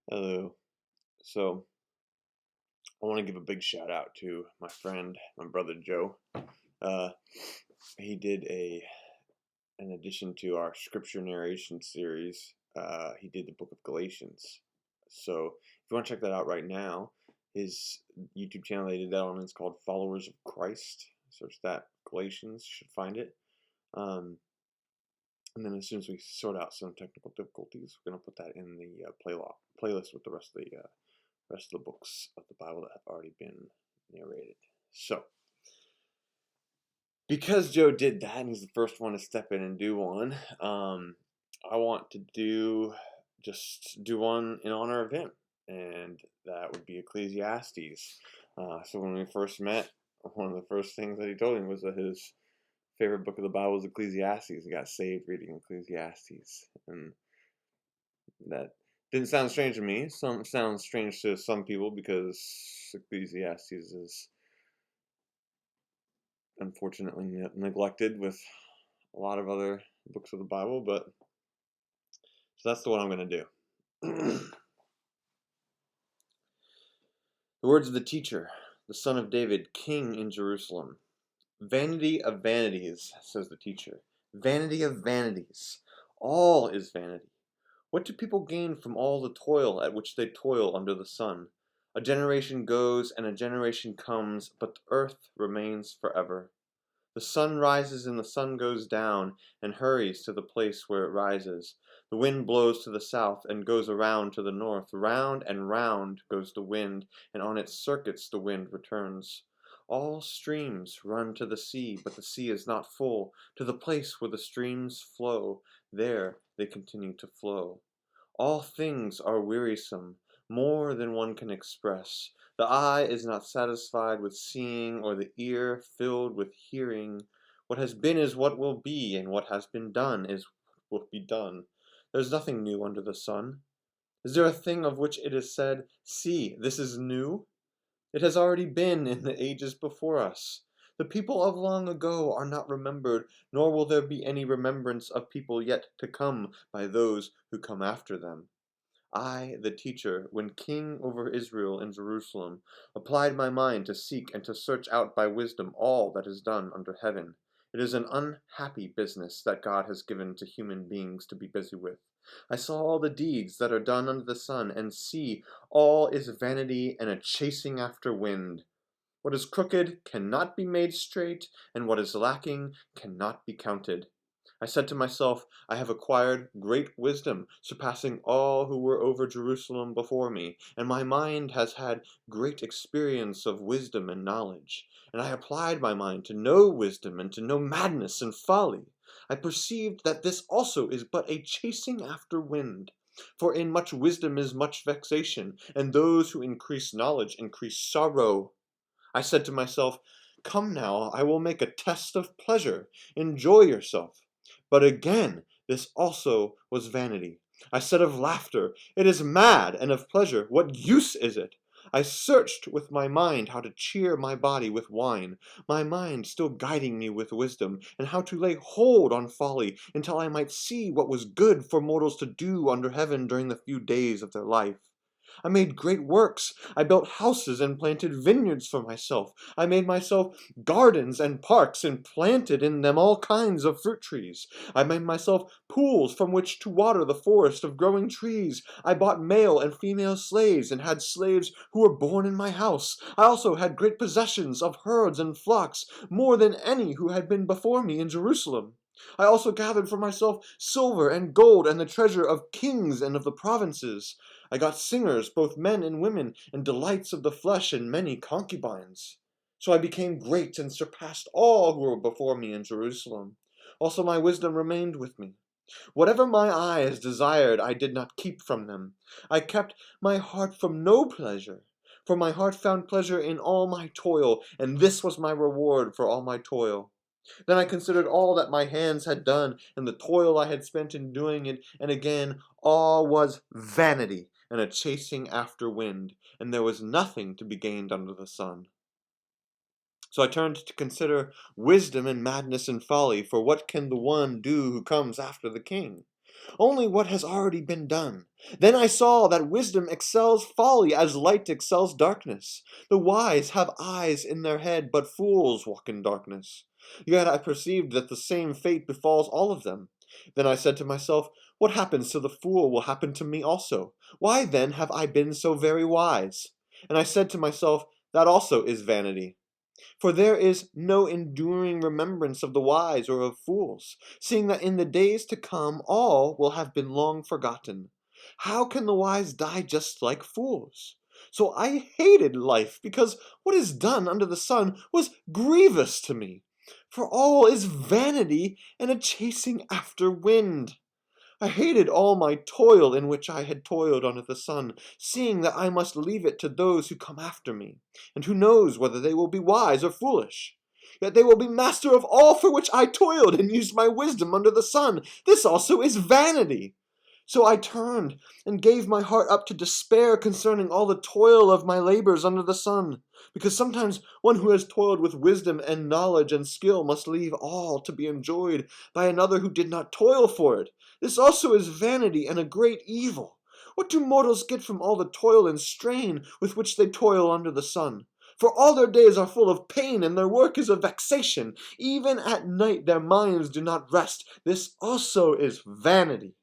Hello. So I want to give a big shout out to my friend, my brother Joe. Uh, he did in addition to our scripture narration series, he did the book of Galatians. So if you want to check that out right now, his YouTube channel they did that on is called Followers of Christ. Search that Galatians, you should find it. Um, and then as soon as we sort out some technical difficulties, we're gonna put that in the playlist with the rest of the books of the Bible that have already been narrated. So, because Joe did that, and he's the first one to step in and do one, I want to do one in honor of him, and that would be Ecclesiastes. So when we first met, one of the first things that he told me was that his favorite book of the Bible was Ecclesiastes. He got saved reading Ecclesiastes, and that didn't sound strange to me. Some sounds strange to some people because Ecclesiastes is unfortunately neglected with a lot of other books of the Bible, but so that's the one I'm going to do. The words of the teacher, the son of David, king in Jerusalem. Vanity of vanities, says the teacher. Vanity of vanities. All is vanity. What do people gain from all the toil at which they toil under the sun? A generation goes and a generation comes, but the earth remains forever. The sun rises and the sun goes down, and hurries to the place where it rises. The wind blows to the south and goes around to the north. Round and round goes the wind, and on its circuits the wind returns. All streams run to the sea, but the sea is not full. To the place where the streams flow, there they continue to flow. All things are wearisome, more than one can express. The eye is not satisfied with seeing, or the ear filled with hearing. What has been is what will be, and what has been done is what will be done. There's nothing new under the sun. Is there a thing of which it is said, "See, this is new"? It has already been in the ages before us. The people of long ago are not remembered, nor will there be any remembrance of people yet to come by those who come after them. I, the teacher, when king over Israel in Jerusalem, applied my mind to seek and to search out by wisdom all that is done under heaven. It is an unhappy business that God has given to human beings to be busy with. I saw all the deeds that are done under the sun, and see, all is vanity and a chasing after wind. What is crooked cannot be made straight, and what is lacking cannot be counted. I said to myself, I have acquired great wisdom, surpassing all who were over Jerusalem before me, and my mind has had great experience of wisdom and knowledge. And I applied my mind to know wisdom and to know madness and folly. I perceived that this also is but a chasing after wind. For in much wisdom is much vexation, and those who increase knowledge increase sorrow. I said to myself, come now, I will make a test of pleasure. Enjoy yourself. But again, this also was vanity. I said of laughter, it is mad, and of pleasure, what use is it? I searched with my mind how to cheer my body with wine, my mind still guiding me with wisdom, and how to lay hold on folly, until I might see what was good for mortals to do under heaven during the few days of their life. I made great works. I built houses and planted vineyards for myself. I made myself gardens and parks and planted in them all kinds of fruit trees. I made myself pools from which to water the forest of growing trees. I bought male and female slaves and had slaves who were born in my house. I also had great possessions of herds and flocks, more than any who had been before me in Jerusalem. I also gathered for myself silver and gold and the treasure of kings and of the provinces. I got singers, both men and women, and delights of the flesh, and many concubines. So I became great and surpassed all who were before me in Jerusalem. Also my wisdom remained with me. Whatever my eyes desired, I did not keep from them. I kept my heart from no pleasure. For my heart found pleasure in all my toil, and this was my reward for all my toil. Then I considered all that my hands had done, and the toil I had spent in doing it, and again all was vanity and a chasing after wind, and there was nothing to be gained under the sun. So I turned to consider wisdom and madness and folly, for what can the one do who comes after the king? only what has already been done. Then I saw that wisdom excels folly as light excels darkness. The wise have eyes in their head, but fools walk in darkness. Yet I perceived that the same fate befalls all of them. Then I said to myself, what happens to the fool will happen to me also. Why then have I been so very wise? And I said to myself, that also is vanity. For there is no enduring remembrance of the wise or of fools, seeing that in the days to come all will have been long forgotten. How can the wise die just like fools? So I hated life, because what is done under the sun was grievous to me. For all is vanity and a chasing after wind. I hated all my toil in which I had toiled under the sun, seeing that I must leave it to those who come after me, and who knows whether they will be wise or foolish? Yet they will be master of all for which I toiled and used my wisdom under the sun. This also is vanity. So I turned and gave my heart up to despair concerning all the toil of my labors under the sun, because sometimes one who has toiled with wisdom and knowledge and skill must leave all to be enjoyed by another who did not toil for it. This also is vanity and a great evil. What do mortals get from all the toil and strain with which they toil under the sun? For all their days are full of pain, and their work is a vexation. Even at night their minds do not rest. This also is vanity.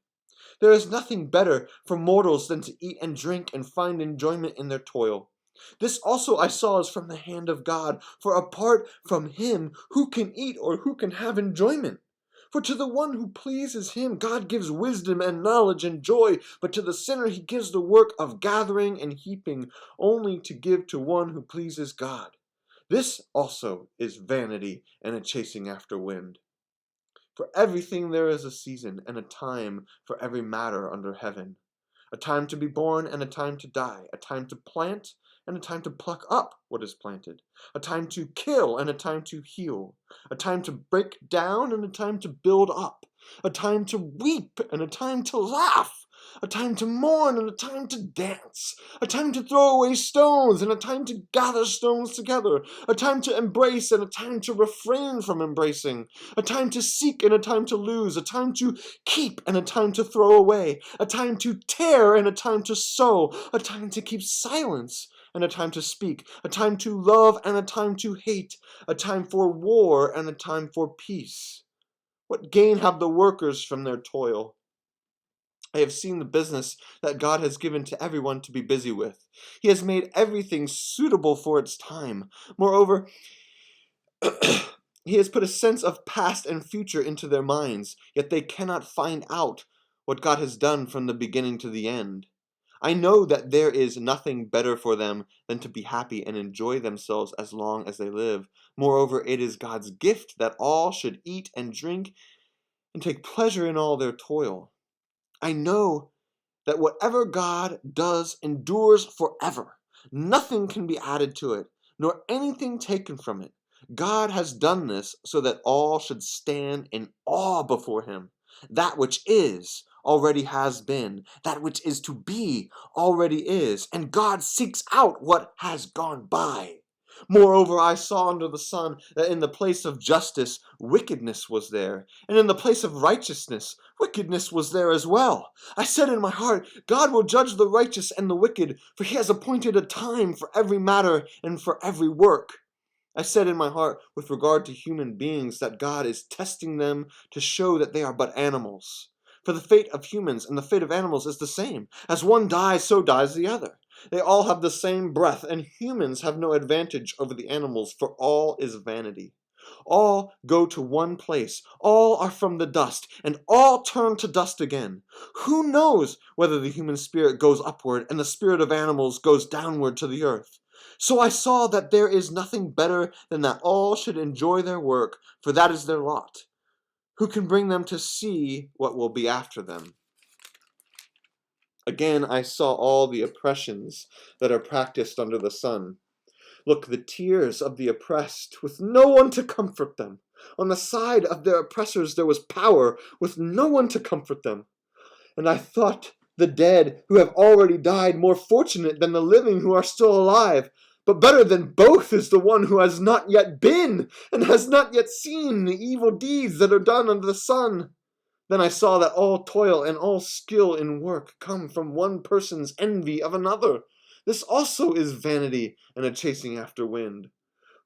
There is nothing better for mortals than to eat and drink and find enjoyment in their toil. This also I saw is from the hand of God, for apart from him, who can eat or who can have enjoyment? For to the one who pleases him, God gives wisdom and knowledge and joy, but to the sinner he gives the work of gathering and heaping, only to give to one who pleases God. This also is vanity and a chasing after wind. For everything there is a season and a time for every matter under heaven. A time to be born and a time to die, a time to plant and a time to pluck up what is planted, a time to kill and a time to heal, a time to break down and a time to build up, a time to weep and a time to laugh, a time to mourn and a time to dance, a time to throw away stones and a time to gather stones together, a time to embrace and a time to refrain from embracing, a time to seek and a time to lose, a time to keep and a time to throw away, a time to tear and a time to sow, a time to keep silence and a time to speak, a time to love and a time to hate, a time for war and a time for peace. What gain have the workers from their toil? I have seen the business that God has given to everyone to be busy with. He has made everything suitable for its time. Moreover, he has put a sense of past and future into their minds, yet they cannot find out what God has done from the beginning to the end. I know that there is nothing better for them than to be happy and enjoy themselves as long as they live. Moreover, it is God's gift that all should eat and drink and take pleasure in all their toil. I know that whatever God does endures forever. Nothing can be added to it, nor anything taken from it. God has done this so that all should stand in awe before him. That which is already has been. That which is to be already is. And God seeks out what has gone by. Moreover, I saw under the sun that in the place of justice, wickedness was there, and in the place of righteousness, wickedness was there as well. I said in my heart, God will judge the righteous and the wicked, for he has appointed a time for every matter and for every work. I said in my heart, with regard to human beings, that God is testing them to show that they are but animals. For the fate of humans and the fate of animals is the same. As one dies, so dies the other. They all have the same breath, and humans have no advantage over the animals, for all is vanity. All go to one place, all are from the dust, and all turn to dust again. Who knows whether the human spirit goes upward and the spirit of animals goes downward to the earth? So I saw that there is nothing better than that all should enjoy their work, for that is their lot. Who can bring them to see what will be after them? Again, I saw all the oppressions that are practiced under the sun. Look, the tears of the oppressed, with no one to comfort them. On the side of their oppressors there was power, with no one to comfort them. And I thought the dead who have already died more fortunate than the living who are still alive. But better than both is the one who has not yet been, and has not yet seen the evil deeds that are done under the sun. Then I saw that all toil and all skill in work come from one person's envy of another. This also is vanity and a chasing after wind.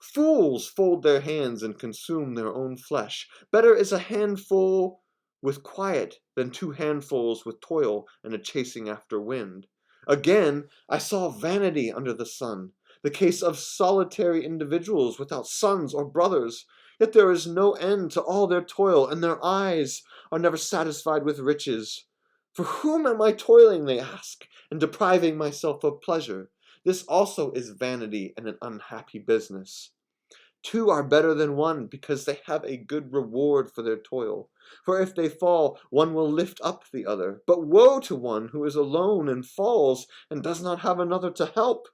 Fools fold their hands and consume their own flesh. Better is a handful with quiet than two handfuls with toil and a chasing after wind. Again, I saw vanity under the sun, the case of solitary individuals without sons or brothers. Yet there is no end to all their toil, and their eyes are never satisfied with riches. For whom am I toiling, they ask, and depriving myself of pleasure? This also is vanity and an unhappy business. Two are better than one, because they have a good reward for their toil. For if they fall, one will lift up the other. But woe to one who is alone and falls, and does not have another to help.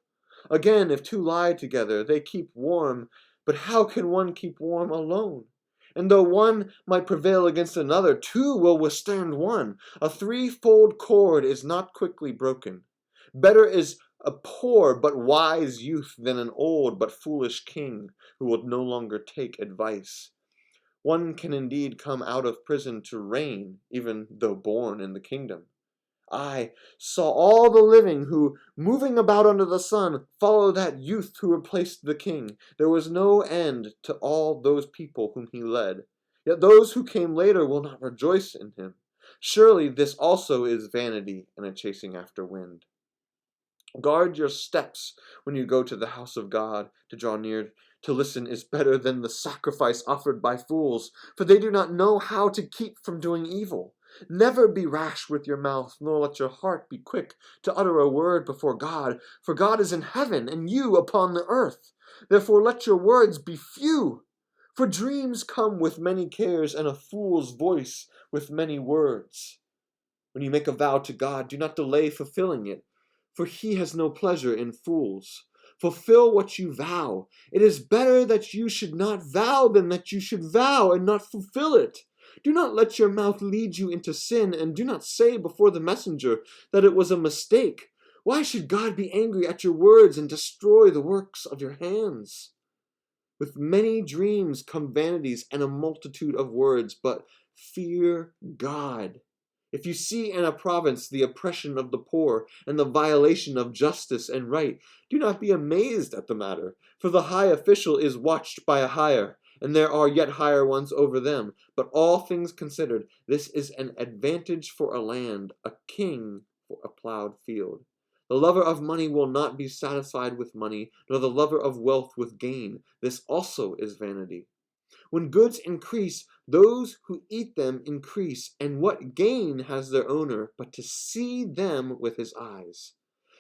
Again, if two lie together, they keep warm. But how can one keep warm alone? And though one might prevail against another, two will withstand one. A threefold cord is not quickly broken. Better is a poor but wise youth than an old but foolish king who will no longer take advice. One can indeed come out of prison to reign, even though born in the kingdom. I saw all the living who, moving about under the sun, follow that youth who replaced the king. There was no end to all those people whom he led. Yet those who came later will not rejoice in him. Surely this also is vanity and a chasing after wind. Guard your steps when you go to the house of God. To draw near to listen is better than the sacrifice offered by fools, for they do not know how to keep from doing evil. Never be rash with your mouth, nor let your heart be quick to utter a word before God, for God is in heaven, and you upon the earth. Therefore let your words be few, for dreams come with many cares, and a fool's voice with many words. When you make a vow to God, do not delay fulfilling it, for he has no pleasure in fools. Fulfill what you vow. It is better that you should not vow than that you should vow and not fulfill it. Do not let your mouth lead you into sin, and do not say before the messenger that it was a mistake. Why should God be angry at your words and destroy the works of your hands? With many dreams come vanities and a multitude of words, but fear God. If you see in a province the oppression of the poor and the violation of justice and right, do not be amazed at the matter, for the high official is watched by a higher, and there are yet higher ones over them. But all things considered, this is an advantage for a land, a king for a plowed field. The lover of money will not be satisfied with money, nor the lover of wealth with gain. This also is vanity. When goods increase, those who eat them increase, and what gain has their owner but to see them with his eyes?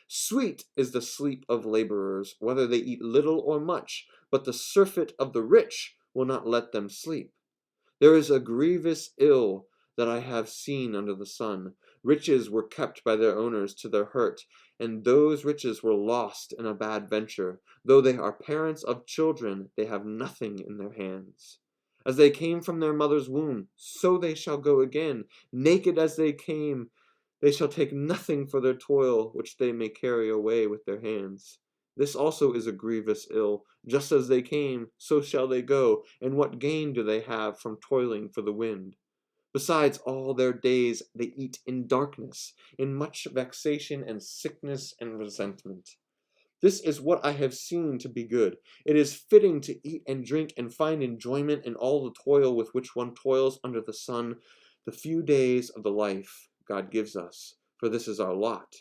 Sweet is the sleep of laborers, whether they eat little or much, but the surfeit of the rich will not let them sleep. There is a grievous ill that I have seen under the sun. Riches were kept by their owners to their hurt, and those riches were lost in a bad venture. Though they are parents of children, they have nothing in their hands. As they came from their mother's womb, so they shall go again. Naked as they came, they shall take nothing for their toil, which they may carry away with their hands. This also is a grievous ill. Just as they came, so shall they go, and what gain do they have from toiling for the wind? Besides, all their days they eat in darkness, in much vexation and sickness and resentment. This is what I have seen to be good. It is fitting to eat and drink and find enjoyment in all the toil with which one toils under the sun, the few days of the life God gives us, for this is our lot.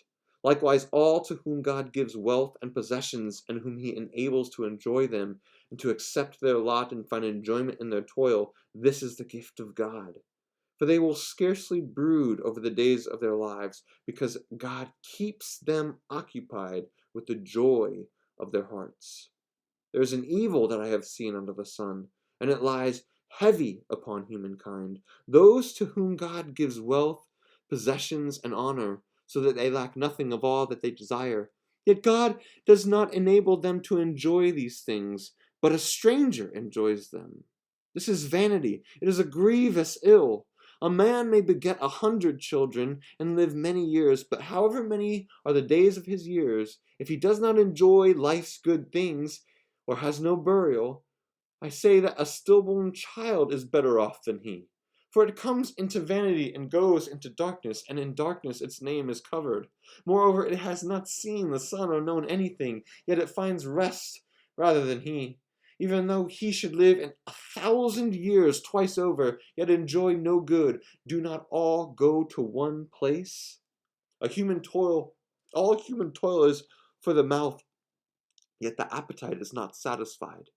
Likewise, all to whom God gives wealth and possessions, and whom he enables to enjoy them, and to accept their lot and find enjoyment in their toil, this is the gift of God. For they will scarcely brood over the days of their lives, because God keeps them occupied with the joy of their hearts. There is an evil that I have seen under the sun, and it lies heavy upon humankind, those to whom God gives wealth, possessions, and honor, so that they lack nothing of all that they desire. Yet God does not enable them to enjoy these things, but a stranger enjoys them. This is vanity. It is a grievous ill. A man may beget 100 children and live many years, but however many are the days of his years, if he does not enjoy life's good things, or has no burial, I say that a stillborn child is better off than he. For it comes into vanity and goes into darkness, and in darkness its name is covered. Moreover, it has not seen the sun or known anything, yet it finds rest rather than he. Even though he should live in 1,000 years twice over, yet enjoy no good, do not all go to one place? A human toil, all human toil is for the mouth, yet the appetite is not satisfied.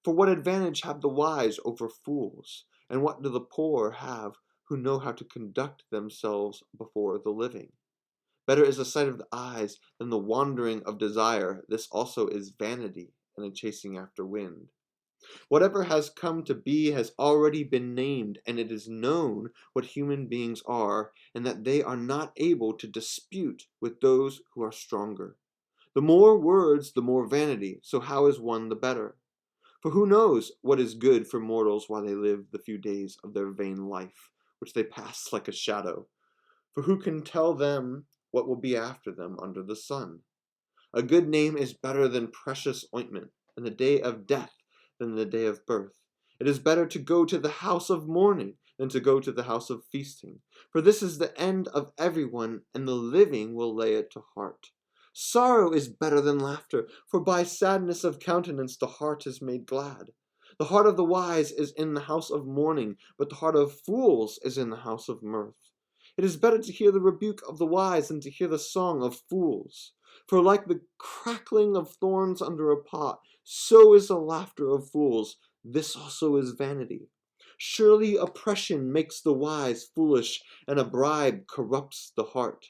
For what advantage have the wise over fools? And what do the poor have who know how to conduct themselves before the living? Better is the sight of the eyes than the wandering of desire. This also is vanity and a chasing after wind. Whatever has come to be has already been named, and it is known what human beings are, and that they are not able to dispute with those who are stronger. The more words, the more vanity, so how is one the better? For who knows what is good for mortals while they live the few days of their vain life, which they pass like a shadow? For who can tell them what will be after them under the sun? A good name is better than precious ointment, and the day of death than the day of birth. It is better to go to the house of mourning than to go to the house of feasting. For this is the end of everyone, and the living will lay it to heart. Sorrow is better than laughter, for by sadness of countenance the heart is made glad. The heart of the wise is in the house of mourning, but the heart of fools is in the house of mirth. It is better to hear the rebuke of the wise than to hear the song of fools. For like the crackling of thorns under a pot, so is the laughter of fools. This also is vanity. Surely oppression makes the wise foolish, and a bribe corrupts the heart.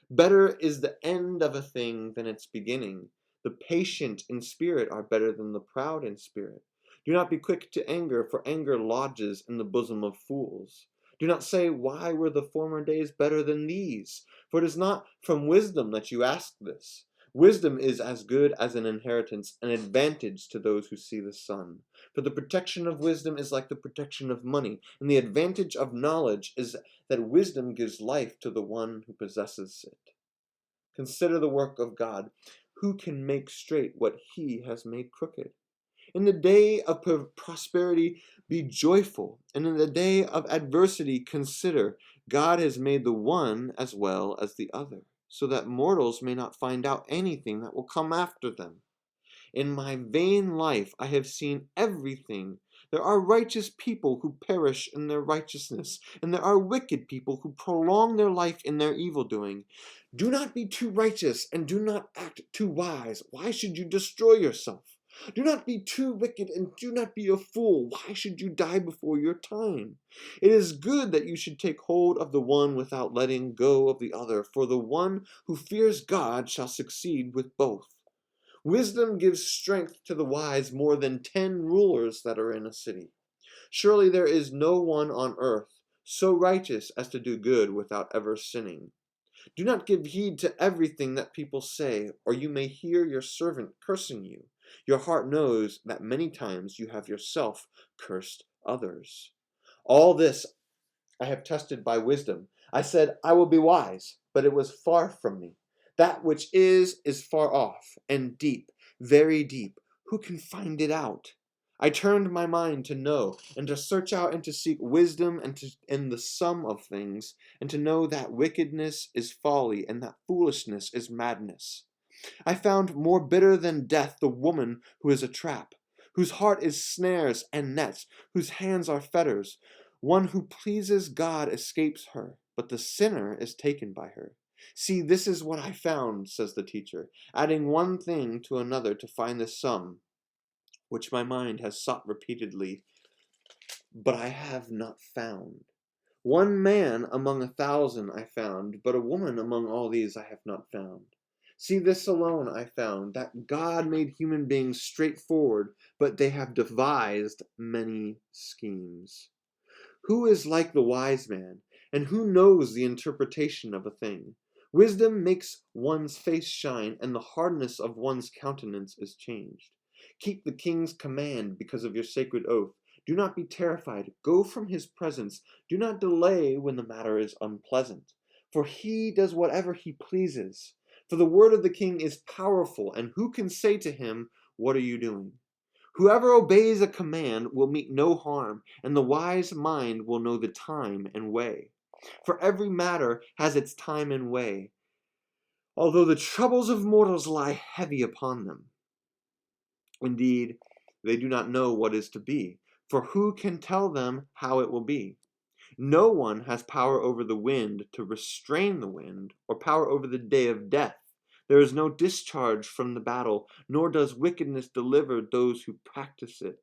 Better is the end of a thing than its beginning. The patient in spirit are better than the proud in spirit. Do not be quick to anger, for anger lodges in the bosom of fools. Do not say, why were the former days better than these? For it is not from wisdom that you ask this. Wisdom is as good as an inheritance, an advantage to those who see the sun. For the protection of wisdom is like the protection of money, and the advantage of knowledge is that wisdom gives life to the one who possesses it. Consider the work of God. Who can make straight what he has made crooked? In the day of prosperity, be joyful, and in the day of adversity, consider God has made the one as well as the other, so that mortals may not find out anything that will come after them. In my vain life I have seen everything. There are righteous people who perish in their righteousness, and there are wicked people who prolong their life in their evil doing. Do not be too righteous, and do not act too wise. Why should you destroy yourself? Do not be too wicked, and do not be a fool. Why should you die before your time? It is good that you should take hold of the one without letting go of the other, for the one who fears God shall succeed with both. Wisdom gives strength to the wise more than 10 rulers that are in a city. Surely there is no one on earth so righteous as to do good without ever sinning. Do not give heed to everything that people say, or you may hear your servant cursing you. Your heart knows that many times you have yourself cursed others. All this I have tested by wisdom. I said, I will be wise, but it was far from me. That which is far off, and deep, very deep. Who can find it out? I turned my mind to know, and to search out and to seek wisdom and the sum of things, and to know that wickedness is folly, and that foolishness is madness. I found more bitter than death the woman who is a trap, whose heart is snares and nets, whose hands are fetters. One who pleases God escapes her, but the sinner is taken by her. See, this is what I found, says the teacher, adding one thing to another to find the sum, which my mind has sought repeatedly, but I have not found. One man among 1,000 I found, but a woman among all these I have not found. See, this alone I found, that God made human beings straightforward, but they have devised many schemes. Who is like the wise man, and who knows the interpretation of a thing? Wisdom makes one's face shine, and the hardness of one's countenance is changed. Keep the king's command because of your sacred oath. Do not be terrified. Go from his presence. Do not delay when the matter is unpleasant. For he does whatever he pleases. For the word of the king is powerful, and who can say to him, what are you doing? Whoever obeys a command will meet no harm, and the wise mind will know the time and way. For every matter has its time and way, although the troubles of mortals lie heavy upon them. Indeed, they do not know what is to be, for who can tell them how it will be? No one has power over the wind to restrain the wind, or power over the day of death. There is no discharge from the battle, nor does wickedness deliver those who practice it.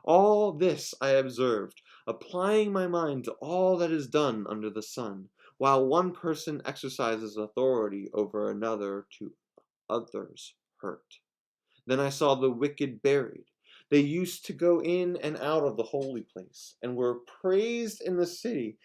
All this I observed, applying my mind to all that is done under the sun, while one person exercises authority over another to others' hurt. Then I saw the wicked buried. They used to go in and out of the holy place, and were praised in the city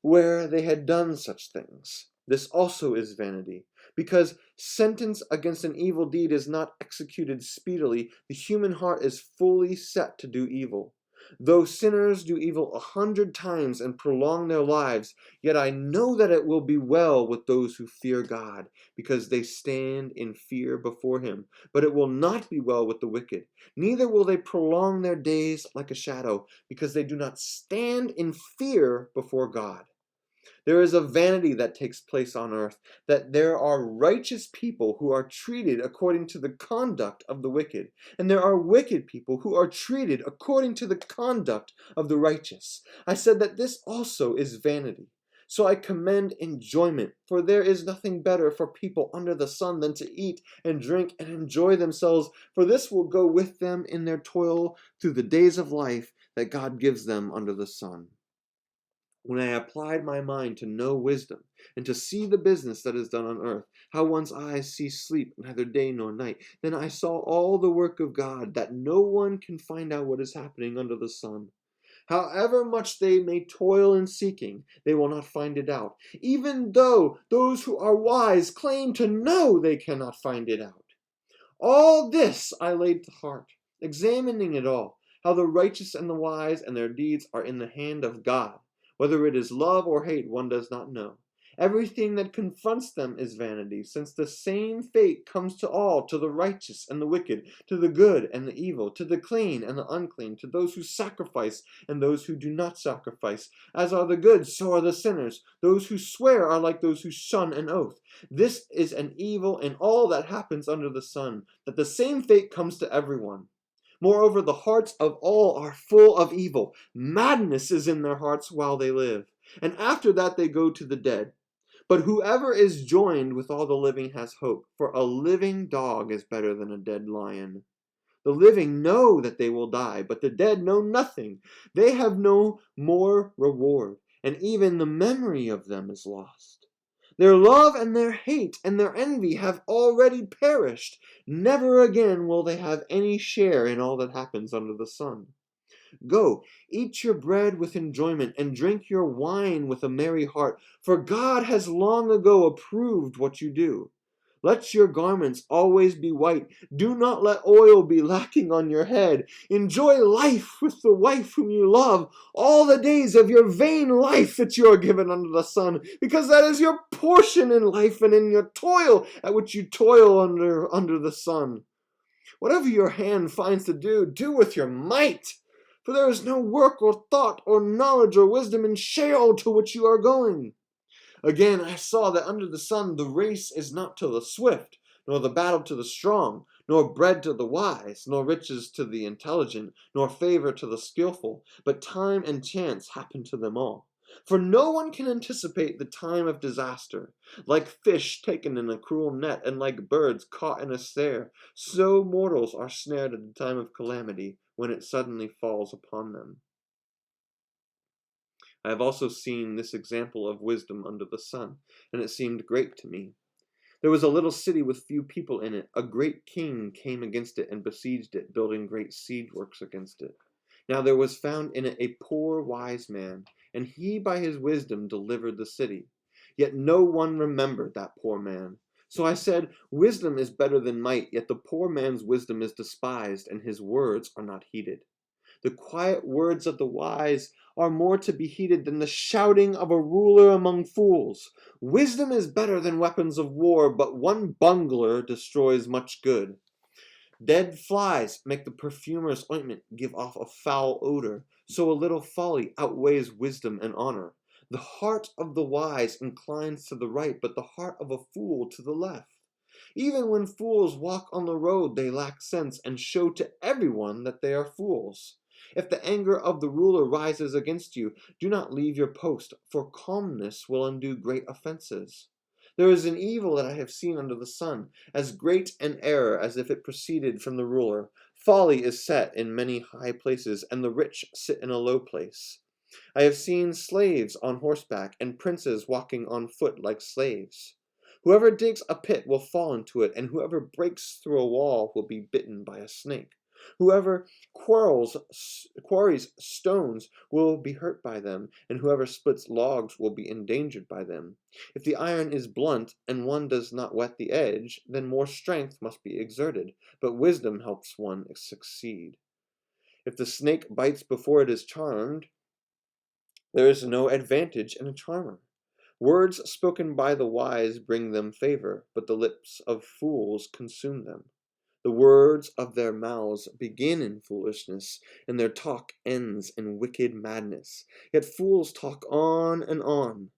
where they had done such things. This also is vanity, because sentence against an evil deed is not executed speedily. The human heart is fully set to do evil. Though sinners do evil 100 times and prolong their lives, yet I know that it will be well with those who fear God, because they stand in fear before him. But it will not be well with the wicked, neither will they prolong their days like a shadow, because they do not stand in fear before God. There is a vanity that takes place on earth, that there are righteous people who are treated according to the conduct of the wicked, and there are wicked people who are treated according to the conduct of the righteous. I said that this also is vanity. So I commend enjoyment, for there is nothing better for people under the sun than to eat and drink and enjoy themselves, for this will go with them in their toil through the days of life that God gives them under the sun. When I applied my mind to know wisdom, and to see the business that is done on earth, how one's eyes see sleep neither day nor night, then I saw all the work of God, that no one can find out what is happening under the sun. However much they may toil in seeking, they will not find it out, even though those who are wise claim to know they cannot find it out. All this I laid to heart, examining it all, how the righteous and the wise and their deeds are in the hand of God. Whether it is love or hate, one does not know. Everything that confronts them is vanity, since the same fate comes to all, to the righteous and the wicked, to the good and the evil, to the clean and the unclean, to those who sacrifice and those who do not sacrifice. As are the good, so are the sinners. Those who swear are like those who shun an oath. This is an evil in all that happens under the sun, that the same fate comes to everyone. Moreover, the hearts of all are full of evil. Madness is in their hearts while they live, and after that they go to the dead. But whoever is joined with all the living has hope, for a living dog is better than a dead lion. The living know that they will die, but the dead know nothing. They have no more reward, and even the memory of them is lost. Their love and their hate and their envy have already perished. Never again will they have any share in all that happens under the sun. Go, eat your bread with enjoyment, and drink your wine with a merry heart, for God has long ago approved what you do. Let your garments always be white. Do not let oil be lacking on your head. Enjoy life with the wife whom you love, all the days of your vain life that you are given under the sun, because that is your portion in life and in your toil at which you toil under the sun. Whatever your hand finds to do, do with your might. For there is no work or thought or knowledge or wisdom in Sheol to which you are going. Again, I saw that under the sun the race is not to the swift, nor the battle to the strong, nor bread to the wise, nor riches to the intelligent, nor favor to the skillful, but time and chance happen to them all. For no one can anticipate the time of disaster. Like fish taken in a cruel net, and like birds caught in a snare, so mortals are snared at the time of calamity, when it suddenly falls upon them. I have also seen this example of wisdom under the sun, and it seemed great to me. There was a little city with few people in it. A great king came against it and besieged it, building great siege works against it. Now there was found in it a poor wise man, and he by his wisdom delivered the city. Yet no one remembered that poor man. So I said, wisdom is better than might, yet the poor man's wisdom is despised, and his words are not heeded. The quiet words of the wise are more to be heeded than the shouting of a ruler among fools. Wisdom is better than weapons of war, but one bungler destroys much good. Dead flies make the perfumer's ointment give off a foul odor, so a little folly outweighs wisdom and honor. The heart of the wise inclines to the right, but the heart of a fool to the left. Even when fools walk on the road, they lack sense and show to everyone that they are fools. If the anger of the ruler rises against you, do not leave your post, for calmness will undo great offenses. There is an evil that I have seen under the sun, as great an error as if it proceeded from the ruler. Folly is set in many high places, and the rich sit in a low place. I have seen slaves on horseback, and princes walking on foot like slaves. Whoever digs a pit will fall into it, and whoever breaks through a wall will be bitten by a snake. Whoever quarries stones will be hurt by them, and whoever splits logs will be endangered by them. If the iron is blunt, and one does not whet the edge, then more strength must be exerted, but wisdom helps one succeed. If the snake bites before it is charmed, there is no advantage in a charmer. Words spoken by the wise bring them favor, but the lips of fools consume them. The words of their mouths begin in foolishness, and their talk ends in wicked madness. Yet fools talk on and on.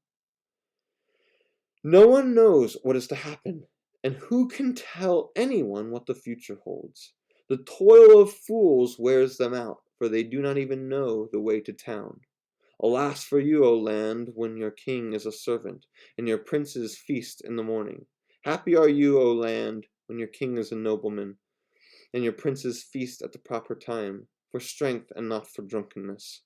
No one knows what is to happen, and who can tell anyone what the future holds? The toil of fools wears them out, for they do not even know the way to town. Alas for you, O land, when your king is a servant, and your princes feast in the morning. Happy are you, O land, when your king is a nobleman, and your princes feast at the proper time, for strength and not for drunkenness.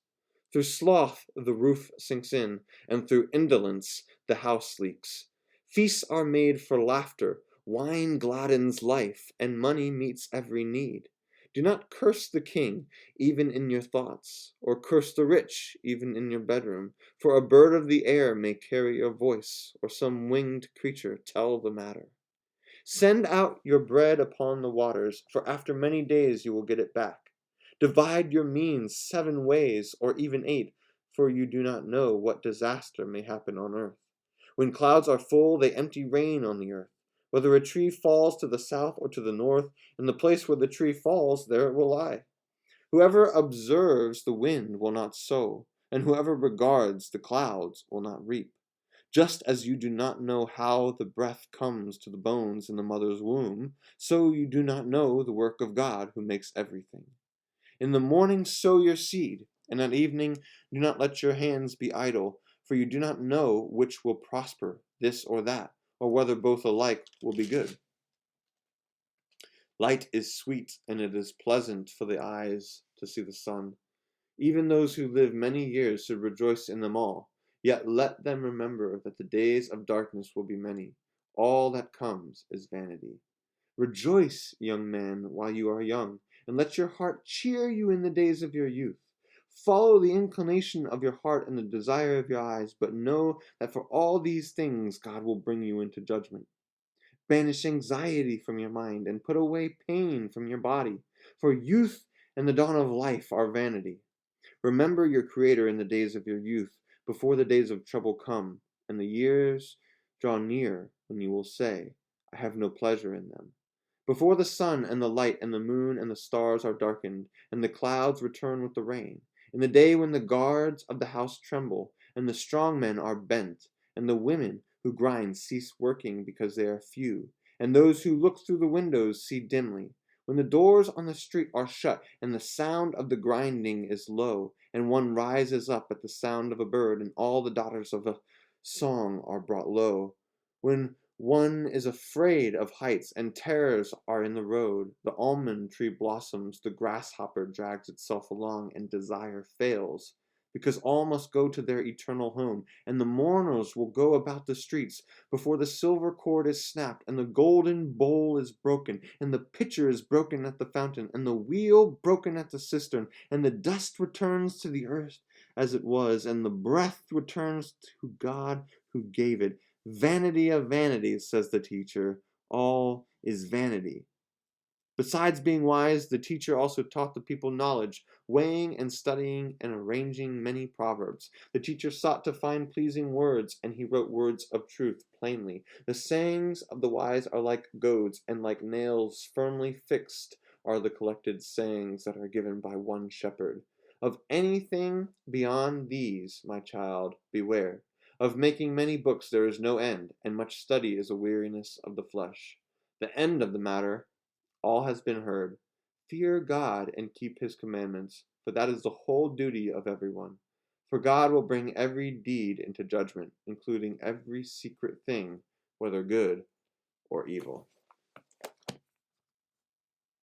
Through sloth the roof sinks in, and through indolence the house leaks. Feasts are made for laughter, wine gladdens life, and money meets every need. Do not curse the king, even in your thoughts, or curse the rich, even in your bedroom, for a bird of the air may carry your voice, or some winged creature tell the matter. Send out your bread upon the waters, for after many days you will get it back. Divide your means 7 ways, or even 8, for you do not know what disaster may happen on earth. When clouds are full, they empty rain on the earth. Whether a tree falls to the south or to the north, in the place where the tree falls, there it will lie. Whoever observes the wind will not sow, and whoever regards the clouds will not reap. Just as you do not know how the breath comes to the bones in the mother's womb, so you do not know the work of God who makes everything. In the morning sow your seed, and at evening do not let your hands be idle, for you do not know which will prosper, this or that, or whether both alike will be good. Light is sweet, and it is pleasant for the eyes to see the sun. Even those who live many years should rejoice in them all. Yet let them remember that the days of darkness will be many. All that comes is vanity. Rejoice, young man, while you are young, and let your heart cheer you in the days of your youth. Follow the inclination of your heart and the desire of your eyes, but know that for all these things God will bring you into judgment. Banish anxiety from your mind and put away pain from your body, for youth and the dawn of life are vanity. Remember your Creator in the days of your youth, before the days of trouble come, and the years draw near when you will say, I have no pleasure in them. Before the sun and the light and the moon and the stars are darkened, and the clouds return with the rain, in the day when the guards of the house tremble, and the strong men are bent, and the women who grind cease working because they are few, and those who look through the windows see dimly, when the doors on the street are shut, and the sound of the grinding is low, and one rises up at the sound of a bird, and all the daughters of a song are brought low, when one is afraid of heights, and terrors are in the road, the almond tree blossoms, the grasshopper drags itself along, and desire fails, because all must go to their eternal home, and the mourners will go about the streets before the silver cord is snapped, and the golden bowl is broken, and the pitcher is broken at the fountain, and the wheel broken at the cistern, and the dust returns to the earth as it was, and the breath returns to God who gave it. Vanity of vanities, says the teacher, all is vanity. Besides being wise, the teacher also taught the people knowledge, weighing and studying and arranging many proverbs. The teacher sought to find pleasing words, and he wrote words of truth plainly. The sayings of the wise are like goads, and like nails firmly fixed are the collected sayings that are given by one shepherd. Of anything beyond these, my child, beware. Of making many books there is no end, and much study is a weariness of the flesh. The end of the matter, all has been heard. Fear God and keep his commandments, for that is the whole duty of everyone. For God will bring every deed into judgment, including every secret thing, whether good or evil.